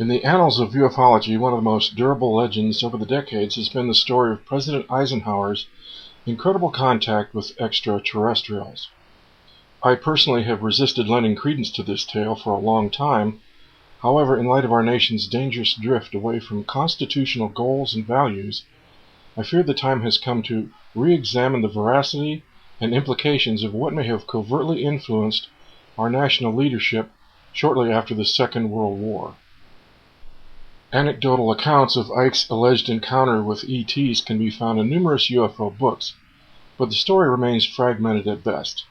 In the annals of ufology, one of the most durable legends over the decades has been the story of President Eisenhower's incredible contact with extraterrestrials. I personally have resisted lending credence to this tale for a long time. However, in light of our nation's dangerous drift away from constitutional goals and values, I fear the time has come to re-examine the veracity and implications of what may have covertly influenced our national leadership shortly after the Second World War. Anecdotal accounts of Ike's alleged encounter with ETs can be found in numerous UFO books, but the story remains fragmented at best.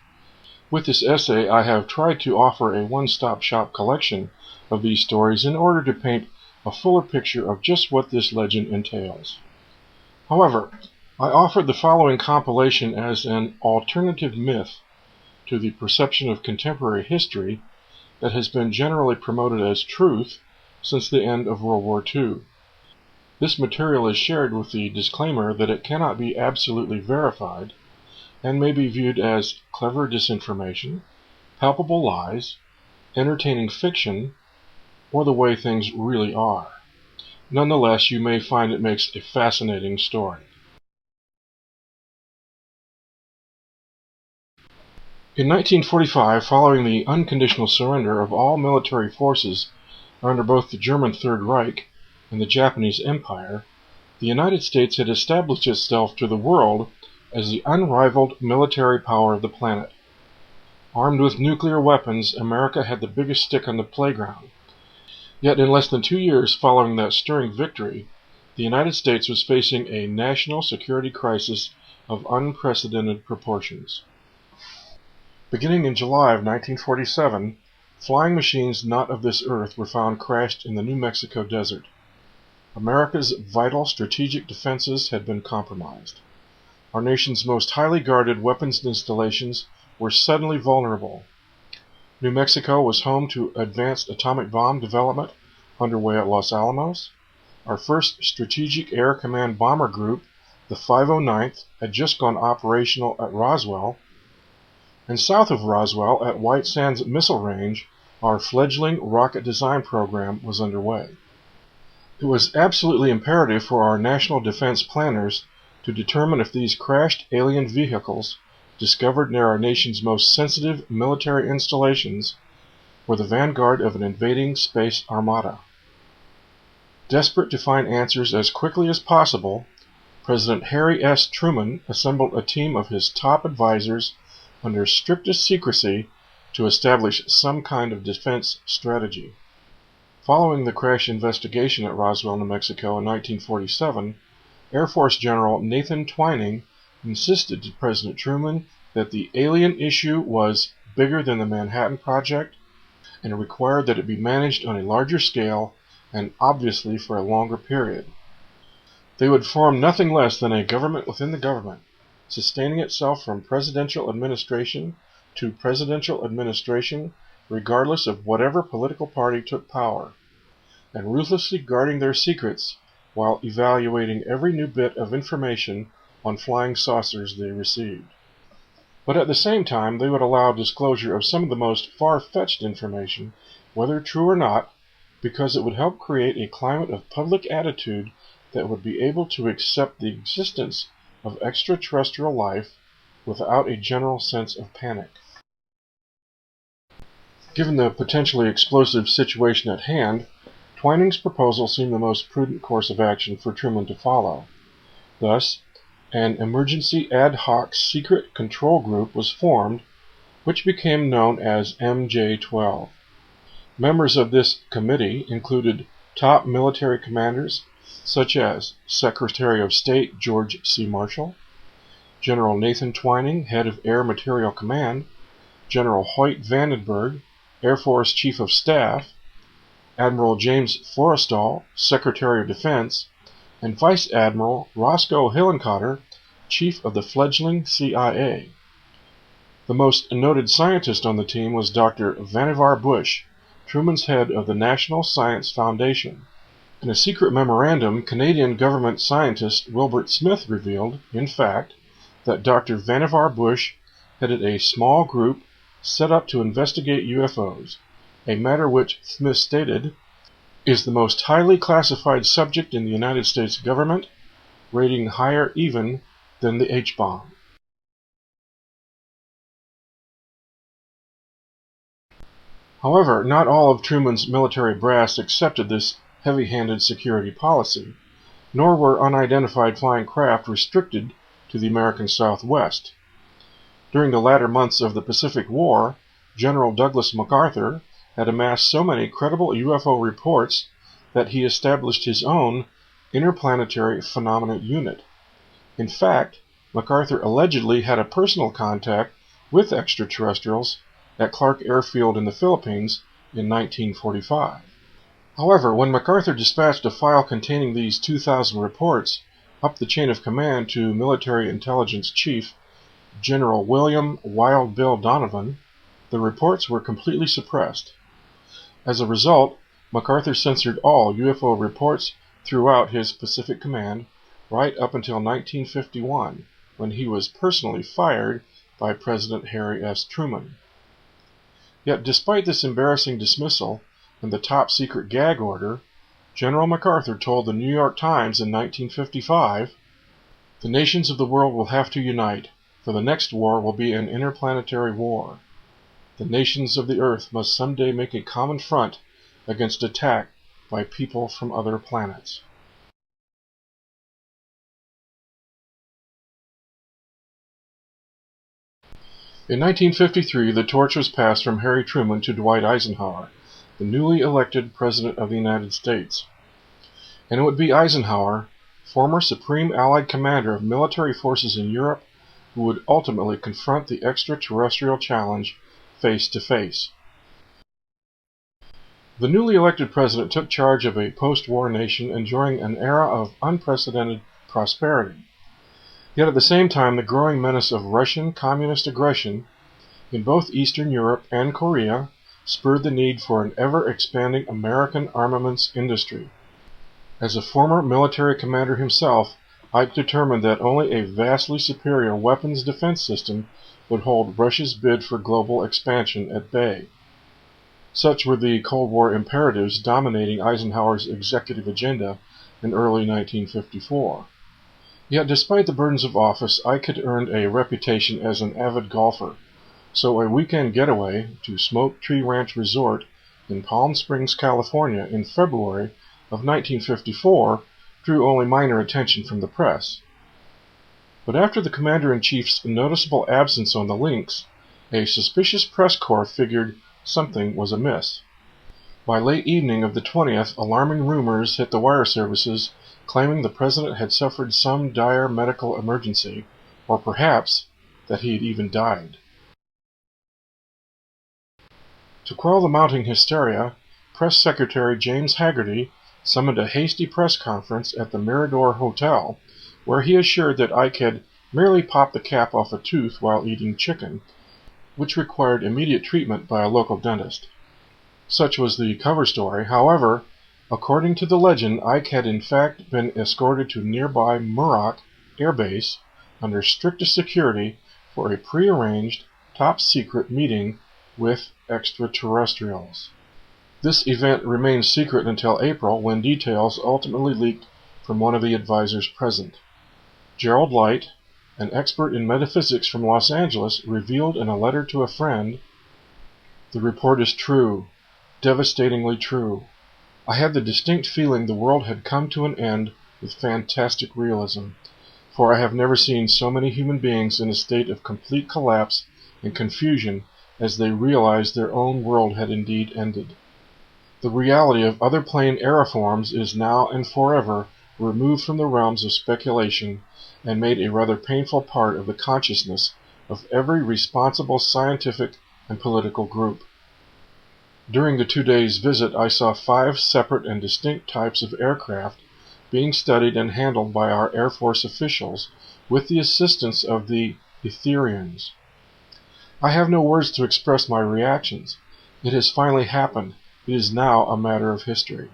With this essay, I have tried to offer a one-stop-shop collection of these stories in order to paint a fuller picture of just what this legend entails. However, I offered the following compilation as an alternative myth to the perception of contemporary history that has been generally promoted as truth since the end of World War II. This material is shared with the disclaimer that it cannot be absolutely verified and may be viewed as clever disinformation, palpable lies, entertaining fiction, or the way things really are. Nonetheless, you may find it makes a fascinating story. In 1945, following the unconditional surrender of all military forces under both the German Third Reich and the Japanese Empire, the United States had established itself to the world as the unrivaled military power of the planet. Armed with nuclear weapons, America had the biggest stick on the playground. Yet in less than 2 years following that stirring victory, the United States was facing a national security crisis of unprecedented proportions. Beginning in July of 1947, flying machines not of this earth were found crashed in the New Mexico desert. America's vital strategic defenses had been compromised. Our nation's most highly guarded weapons installations were suddenly vulnerable. New Mexico was home to advanced atomic bomb development underway at Los Alamos. Our first Strategic Air Command bomber group, the 509th, had just gone operational at Roswell. And south of Roswell, at White Sands Missile Range, our fledgling rocket design program was underway. It was absolutely imperative for our national defense planners to determine if these crashed alien vehicles, discovered near our nation's most sensitive military installations, were the vanguard of an invading space armada. Desperate to find answers as quickly as possible, President Harry S. Truman assembled a team of his top advisors under strictest secrecy to establish some kind of defense strategy. Following the crash investigation at Roswell, New Mexico in 1947, Air Force General Nathan Twining insisted to President Truman that the alien issue was bigger than the Manhattan Project and required that it be managed on a larger scale and obviously for a longer period. They would form nothing less than a government within the government, sustaining itself from presidential administration to presidential administration regardless of whatever political party took power, and ruthlessly guarding their secrets while evaluating every new bit of information on flying saucers they received. But at the same time, they would allow disclosure of some of the most far-fetched information, whether true or not, because it would help create a climate of public attitude that would be able to accept the existence of extraterrestrial life without a general sense of panic. Given the potentially explosive situation at hand, Twining's proposal seemed the most prudent course of action for Truman to follow. Thus, an emergency ad hoc secret control group was formed, which became known as MJ-12. Members of this committee included top military commanders such as Secretary of State George C. Marshall, General Nathan Twining, head of Air Material Command, General Hoyt Vandenberg, Air Force Chief of Staff, Admiral James Forrestal, Secretary of Defense, and Vice Admiral Roscoe Hillenkotter, Chief of the fledgling CIA. The most noted scientist on the team was Dr. Vannevar Bush, Truman's head of the National Science Foundation. In a secret memorandum, Canadian government scientist Wilbert Smith revealed, in fact, that Dr. Vannevar Bush headed a small group set up to investigate UFOs, a matter which, Smith stated, is the most highly classified subject in the United States government, rating higher even than the H-bomb. However, not all of Truman's military brass accepted this heavy-handed security policy, nor were unidentified flying craft restricted to the American Southwest. During the latter months of the Pacific War, General Douglas MacArthur had amassed so many credible UFO reports that he established his own Interplanetary Phenomena Unit. In fact, MacArthur allegedly had a personal contact with extraterrestrials at Clark Airfield in the Philippines in 1945. However, when MacArthur dispatched a file containing these 2,000 reports up the chain of command to Military Intelligence Chief General William Wild Bill Donovan, the reports were completely suppressed. As a result, MacArthur censored all UFO reports throughout his Pacific Command right up until 1951, when he was personally fired by President Harry S. Truman. Yet despite this embarrassing dismissal and the top-secret gag order, General MacArthur told the New York Times in 1955, "The nations of the world will have to unite, for the next war will be an interplanetary war. The nations of the earth must someday make a common front against attack by people from other planets." In 1953, the torch was passed from Harry Truman to Dwight Eisenhower, the newly elected President of the United States. And it would be Eisenhower, former Supreme Allied Commander of military forces in Europe, who would ultimately confront the extraterrestrial challenge face to face. The newly elected president took charge of a post-war nation enjoying an era of unprecedented prosperity. Yet at the same time, the growing menace of Russian communist aggression in both Eastern Europe and Korea spurred the need for an ever-expanding American armaments industry. As a former military commander himself, Ike determined that only a vastly superior weapons defense system would hold Russia's bid for global expansion at bay. Such were the Cold War imperatives dominating Eisenhower's executive agenda in early 1954. Yet despite the burdens of office, Ike had earned a reputation as an avid golfer, so a weekend getaway to Smoke Tree Ranch Resort in Palm Springs, California in February of 1954 drew only minor attention from the press. But after the Commander-in-Chief's noticeable absence on the links, a suspicious press corps figured something was amiss. By late evening of the 20th, alarming rumors hit the wire services claiming the president had suffered some dire medical emergency, or perhaps that he had even died. To quell the mounting hysteria, Press Secretary James Haggerty summoned a hasty press conference at the Mirador Hotel, where he assured that Ike had merely popped the cap off a tooth while eating chicken, which required immediate treatment by a local dentist. Such was the cover story. However, according to the legend, Ike had in fact been escorted to nearby Muroc Air Base under strictest security for a prearranged, top-secret meeting with extraterrestrials. This event remained secret until April, when details ultimately leaked from one of the advisors present. Gerald Light, an expert in metaphysics from Los Angeles, revealed in a letter to a friend, "The report is true, devastatingly true. I had the distinct feeling the world had come to an end with fantastic realism, for I have never seen so many human beings in a state of complete collapse and confusion as they realized their own world had indeed ended. The reality of other plane aeroforms is now and forever removed from the realms of speculation and made a rather painful part of the consciousness of every responsible scientific and political group." During the 2 days' visit, I saw 5 separate and distinct types of aircraft being studied and handled by our Air Force officials with the assistance of the Etherians. I have no words to express my reactions. It has finally happened. It is now a matter of history.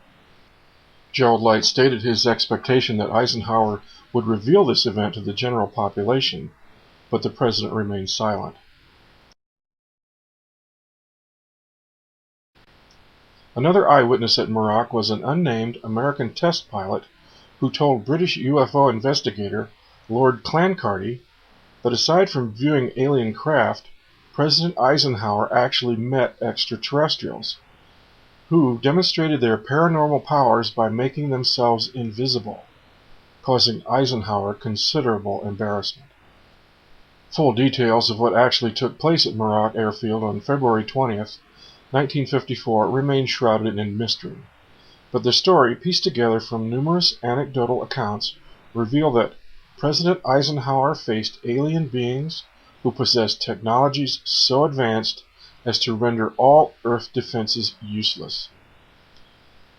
Gerald Light stated his expectation that Eisenhower would reveal this event to the general population, but the president remained silent. Another eyewitness at Merak was an unnamed American test pilot who told British UFO investigator Lord Clancarty that aside from viewing alien craft, President Eisenhower actually met extraterrestrials, who demonstrated their paranormal powers by making themselves invisible, causing Eisenhower considerable embarrassment. Full details of what actually took place at Merak Airfield on February 20th, 1954 remain shrouded in mystery, but the story, pieced together from numerous anecdotal accounts, reveal that President Eisenhower faced alien beings who possessed technologies so advanced as to render all Earth defenses useless.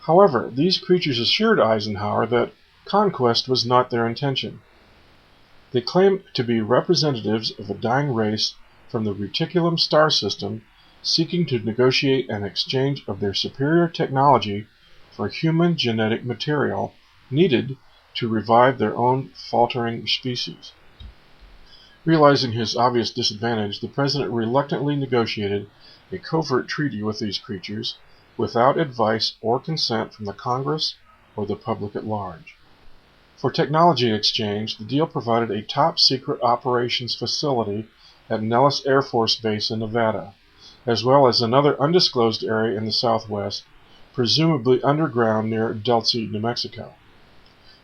However, these creatures assured Eisenhower that conquest was not their intention. They claimed to be representatives of a dying race from the Reticulum star system seeking to negotiate an exchange of their superior technology for human genetic material needed to revive their own faltering species. Realizing his obvious disadvantage, the president reluctantly negotiated a covert treaty with these creatures without advice or consent from the Congress or the public at large. For technology exchange, the deal provided a top-secret operations facility at Nellis Air Force Base in Nevada, as well as another undisclosed area in the southwest, presumably underground near Dulce, New Mexico.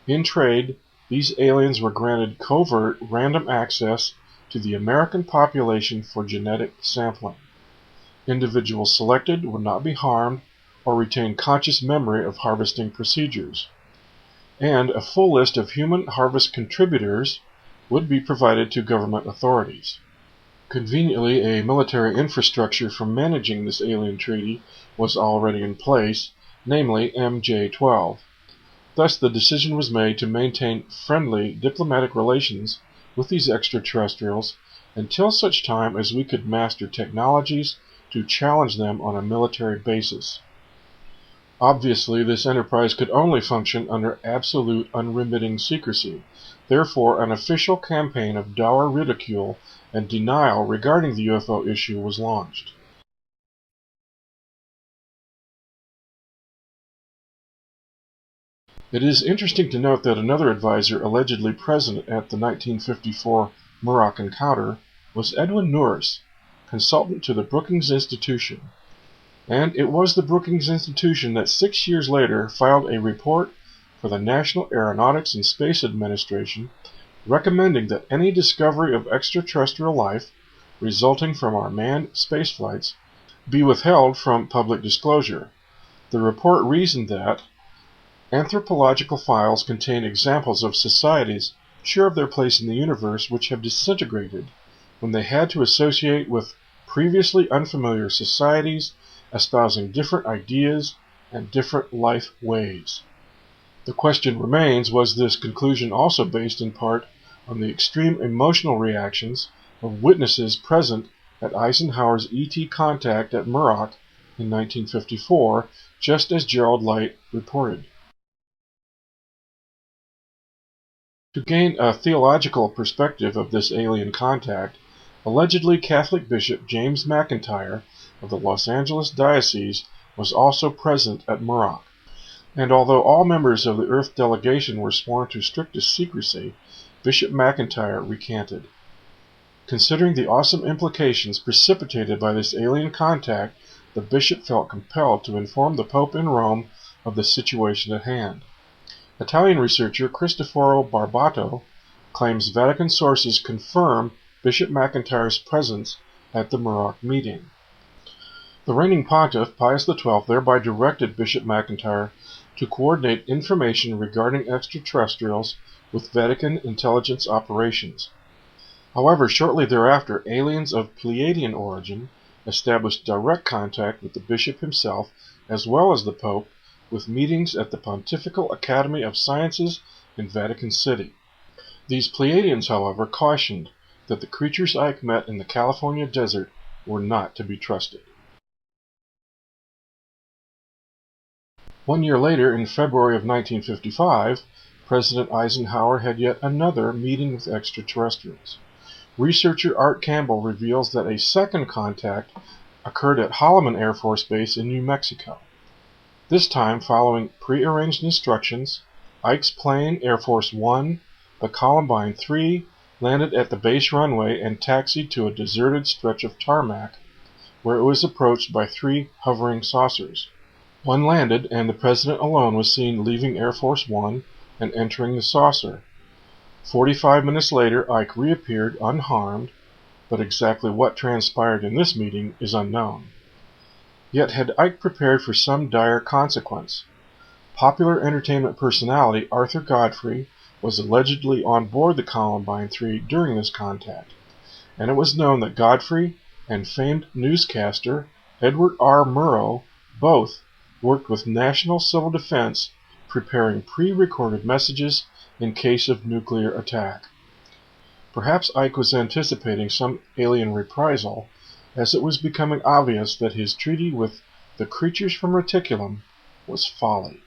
In trade, these aliens were granted covert random access to the American population for genetic sampling. Individuals selected would not be harmed or retain conscious memory of harvesting procedures, and a full list of human harvest contributors would be provided to government authorities. Conveniently, a military infrastructure for managing this alien treaty was already in place, namely MJ-12. Thus, the decision was made to maintain friendly diplomatic relations with these extraterrestrials until such time as we could master technologies to challenge them on a military basis. Obviously, this enterprise could only function under absolute unremitting secrecy. Therefore, an official campaign of dour ridicule and denial regarding the UFO issue was launched. It is interesting to note that another advisor allegedly present at the 1954 Merak encounter was Edwin Norris, consultant to the Brookings Institution. And it was the Brookings Institution that 6 years later filed a report for the National Aeronautics and Space Administration recommending that any discovery of extraterrestrial life resulting from our manned spaceflights be withheld from public disclosure. The report reasoned that anthropological files contain examples of societies sure of their place in the universe which have disintegrated when they had to associate with previously unfamiliar societies espousing different ideas and different life ways. The question remains, was this conclusion also based in part on the extreme emotional reactions of witnesses present at Eisenhower's ET contact at Merak in 1954, just as Gerald Light reported? To gain a theological perspective of this alien contact, allegedly Catholic Bishop James McIntyre of the Los Angeles Diocese was also present at Merak. And although all members of the Earth delegation were sworn to strictest secrecy, Bishop McIntyre recanted. Considering the awesome implications precipitated by this alien contact, the bishop felt compelled to inform the Pope in Rome of the situation at hand. Italian researcher Cristoforo Barbato claims Vatican sources confirm Bishop McIntyre's presence at the Merak meeting. The reigning pontiff, Pius XII, thereby directed Bishop McIntyre to coordinate information regarding extraterrestrials with Vatican intelligence operations. However, shortly thereafter, aliens of Pleiadian origin established direct contact with the bishop himself as well as the Pope, with meetings at the Pontifical Academy of Sciences in Vatican City. These Pleiadians, however, cautioned that the creatures Ike met in the California desert were not to be trusted. 1 year later, in February of 1955, President Eisenhower had yet another meeting with extraterrestrials. Researcher Art Campbell reveals that a second contact occurred at Holloman Air Force Base in New Mexico. This time, following prearranged instructions, Ike's plane, Air Force One, the Columbine 3, landed at the base runway and taxied to a deserted stretch of tarmac, where it was approached by 3 hovering saucers. One landed, and the President alone was seen leaving Air Force One and entering the saucer. 45 minutes later, Ike reappeared unharmed, but exactly what transpired in this meeting is unknown. Yet had Ike prepared for some dire consequence? Popular entertainment personality Arthur Godfrey was allegedly on board the Columbine 3 during this contact, and it was known that Godfrey and famed newscaster Edward R. Murrow both worked with National Civil Defense preparing pre-recorded messages in case of nuclear attack. Perhaps Ike was anticipating some alien reprisal, as it was becoming obvious that his treaty with the creatures from Reticulum was folly.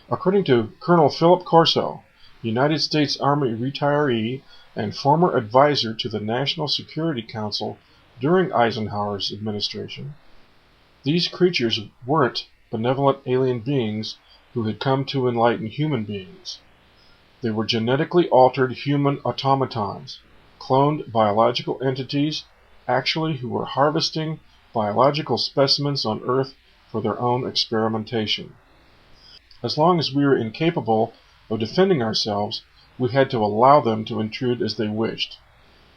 According to Colonel Philip Corso, United States Army retiree and former advisor to the National Security Council during Eisenhower's administration, these creatures weren't benevolent alien beings who had come to enlighten human beings. They were genetically altered human automatons, cloned biological entities actually who were harvesting biological specimens on Earth for their own experimentation. As long as we were incapable of defending ourselves, we had to allow them to intrude as they wished.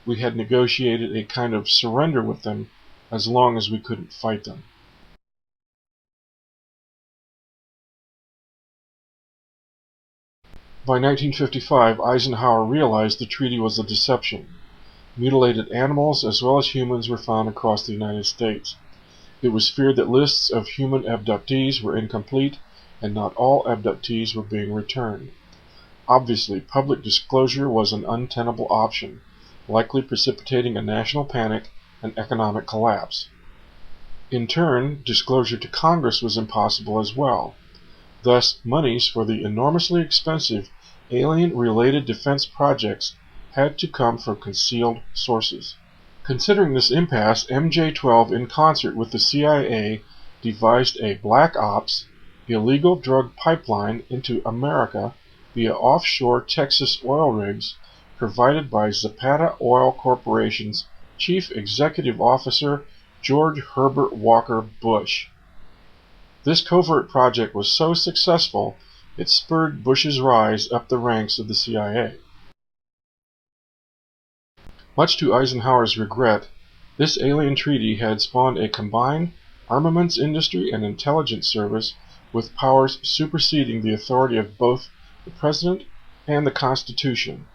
We had negotiated a kind of surrender with them as long as we couldn't fight them. By 1955, Eisenhower realized the treaty was a deception. Mutilated animals as well as humans were found across the United States. It was feared that lists of human abductees were incomplete and not all abductees were being returned. Obviously, public disclosure was an untenable option, likely precipitating a national panic and economic collapse. In turn, disclosure to Congress was impossible as well. Thus, monies for the enormously expensive alien-related defense projects had to come from concealed sources. Considering this impasse, MJ-12, in concert with the CIA, devised a black ops, illegal drug pipeline into America via offshore Texas oil rigs provided by Zapata Oil Corporation's Chief Executive Officer George Herbert Walker Bush. This covert project was so successful, it spurred Bush's rise up the ranks of the CIA. Much to Eisenhower's regret, this alien treaty had spawned a combined armaments industry and intelligence service with powers superseding the authority of both the President and the Constitution,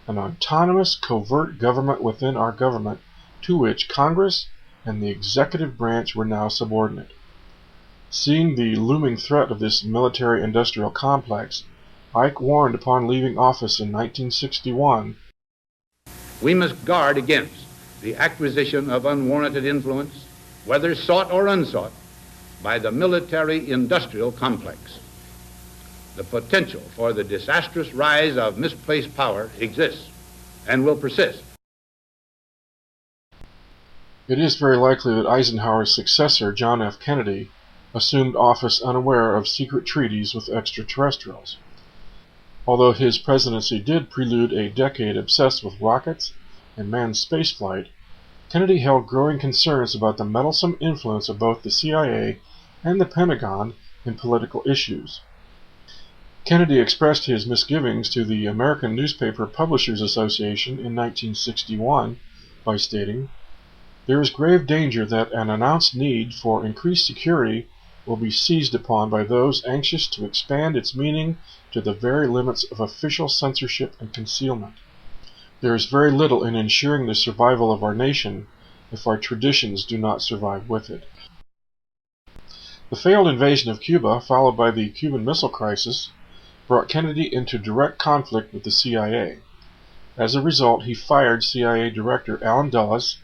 an autonomous covert government within our government to which Congress and the executive branch were now subordinate. Seeing the looming threat of this military-industrial complex, Ike warned upon leaving office in 1961, "We must guard against the acquisition of unwarranted influence, whether sought or unsought, by the military-industrial complex. The potential for the disastrous rise of misplaced power exists and will persist." It is very likely that Eisenhower's successor, John F. Kennedy, assumed office unaware of secret treaties with extraterrestrials. Although his presidency did prelude a decade obsessed with rockets and manned spaceflight, Kennedy held growing concerns about the meddlesome influence of both the CIA and the Pentagon in political issues. Kennedy expressed his misgivings to the American Newspaper Publishers Association in 1961 by stating, "There is grave danger that an announced need for increased security will be seized upon by those anxious to expand its meaning to the very limits of official censorship and concealment. There is very little in ensuring the survival of our nation if our traditions do not survive with it." The failed invasion of Cuba, followed by the Cuban Missile Crisis, brought Kennedy into direct conflict with the CIA. As a result, he fired CIA Director Allen Dulles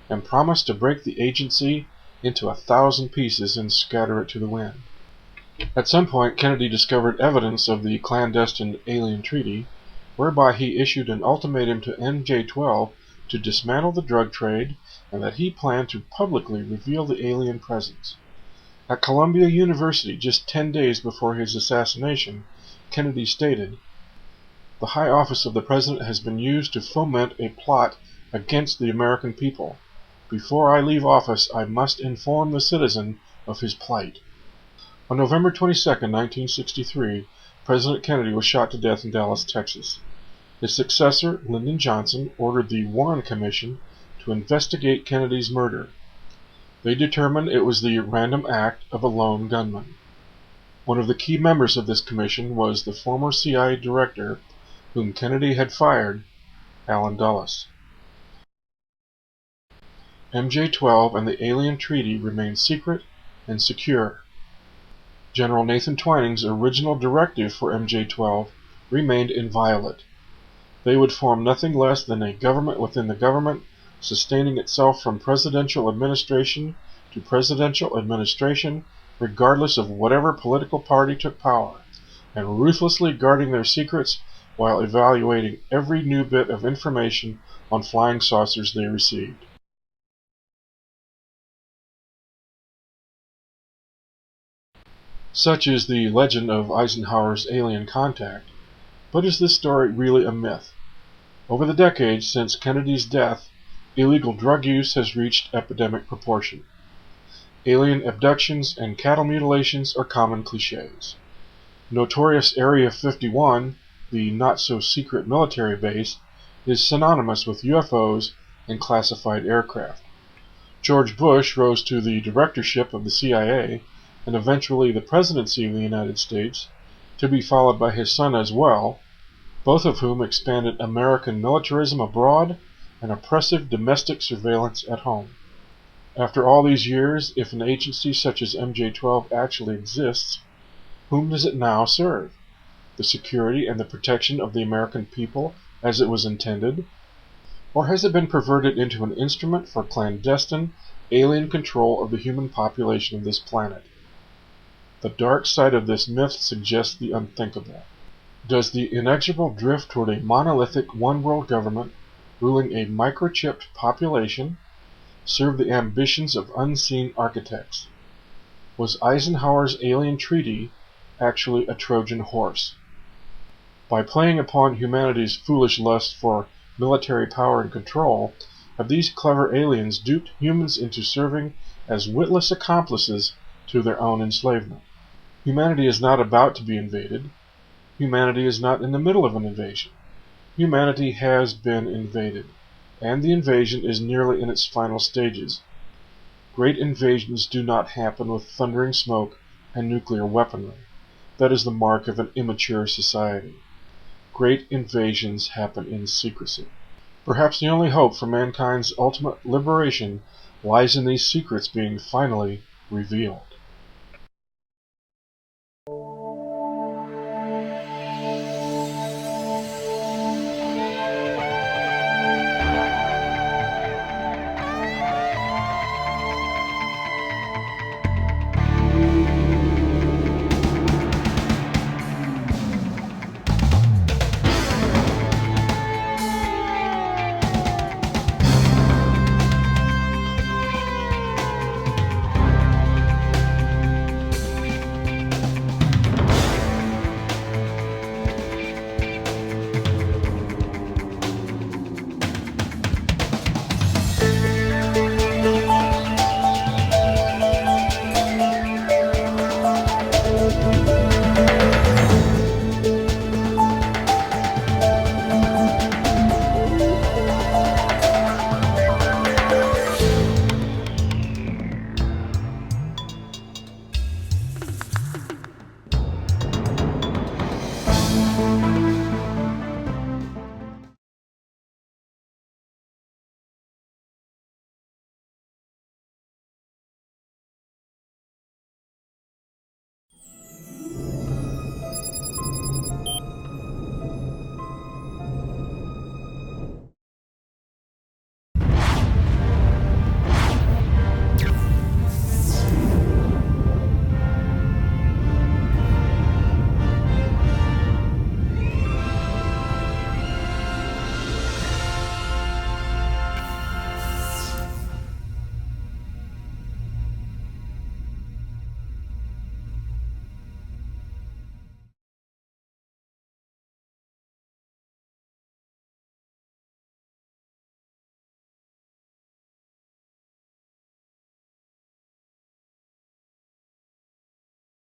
and promised to break the agency into 1,000 pieces and scatter it to the wind. At some point, Kennedy discovered evidence of the clandestine alien treaty, whereby he issued an ultimatum to MJ-12 to dismantle the drug trade and that he planned to publicly reveal the alien presence. At Columbia University, just 10 days before his assassination, Kennedy stated, "The high office of the President has been used to foment a plot against the American people. Before I leave office, I must inform the citizen of his plight." On November 22, 1963, President Kennedy was shot to death in Dallas, Texas. His successor, Lyndon Johnson, ordered the Warren Commission to investigate Kennedy's murder. They determined it was the random act of a lone gunman. One of the key members of this commission was the former CIA director whom Kennedy had fired, Allen Dulles. MJ-12 and the Alien Treaty remained secret and secure. General Nathan Twining's original directive for MJ-12 remained inviolate. They would form nothing less than a government within the government, sustaining itself from presidential administration to presidential administration, regardless of whatever political party took power, and ruthlessly guarding their secrets while evaluating every new bit of information on flying saucers they received. Such is the legend of Eisenhower's alien contact. But is this story really a myth? Over the decades since Kennedy's death, illegal drug use has reached epidemic proportion. Alien abductions and cattle mutilations are common cliches. Notorious Area 51, the not-so-secret military base, is synonymous with UFOs and classified aircraft. George Bush rose to the directorship of the CIA and eventually the presidency of the United States, to be followed by his son as well, both of whom expanded American militarism abroad and oppressive domestic surveillance at home. After all these years, if an agency such as MJ-12 actually exists, whom does it now serve? The security and the protection of the American people as it was intended? Or has it been perverted into an instrument for clandestine, alien control of the human population of this planet? The dark side of this myth suggests the unthinkable. Does the inexorable drift toward a monolithic one-world government ruling a microchipped population serve the ambitions of unseen architects? Was Eisenhower's alien treaty actually a Trojan horse? By playing upon humanity's foolish lust for military power and control, have these clever aliens duped humans into serving as witless accomplices to their own enslavement? Humanity is not about to be invaded. Humanity is not in the middle of an invasion. Humanity has been invaded, and the invasion is nearly in its final stages. Great invasions do not happen with thundering smoke and nuclear weaponry. That is the mark of an immature society. Great invasions happen in secrecy. Perhaps the only hope for mankind's ultimate liberation lies in these secrets being finally revealed.